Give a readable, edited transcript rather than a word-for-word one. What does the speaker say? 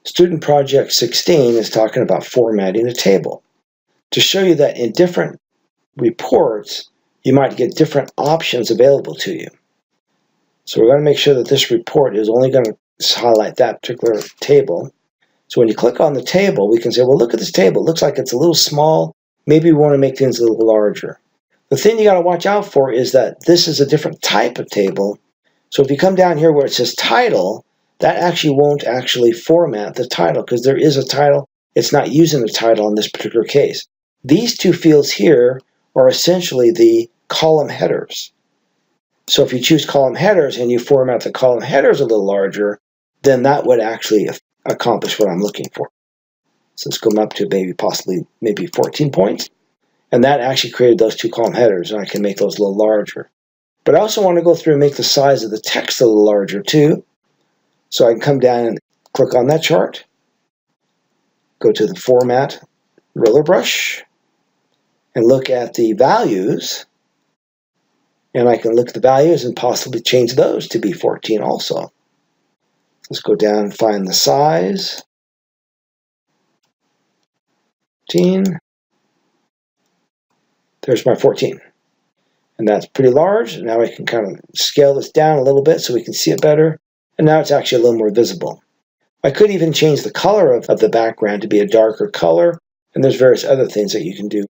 Student Project 16 is talking about formatting a table. To show you that in different reports, you might get different options available to you. So we're going to make sure that this report is only going to highlight that particular table. So when you click on the table, we can say, well, look at this table. It looks like it's a little small. Maybe we want to make things a little larger. The thing you got to watch out for is that this is a different type of table. So if you come down here where it says title, that actually won't actually format the title because there is a title. It's not using the title in this particular case. These two fields here are essentially the column headers. So if you choose column headers and you format the column headers a little larger, then that would actually accomplish what I'm looking for. So let's go up to maybe 14 points. And that actually created those two column headers, and I can make those a little larger. But I also want to go through and make the size of the text a little larger too. So I can come down and click on that chart, go to the Format Roller Brush, and look at the values. And I can look at the values and possibly change those to be 14 also. Let's go down and find the size. 14. There's my 14. And that's pretty large. Now I can kind of scale this down a little bit so we can see it better. And now it's actually a little more visible. I could even change the color of the background to be a darker color. And there's various other things that you can do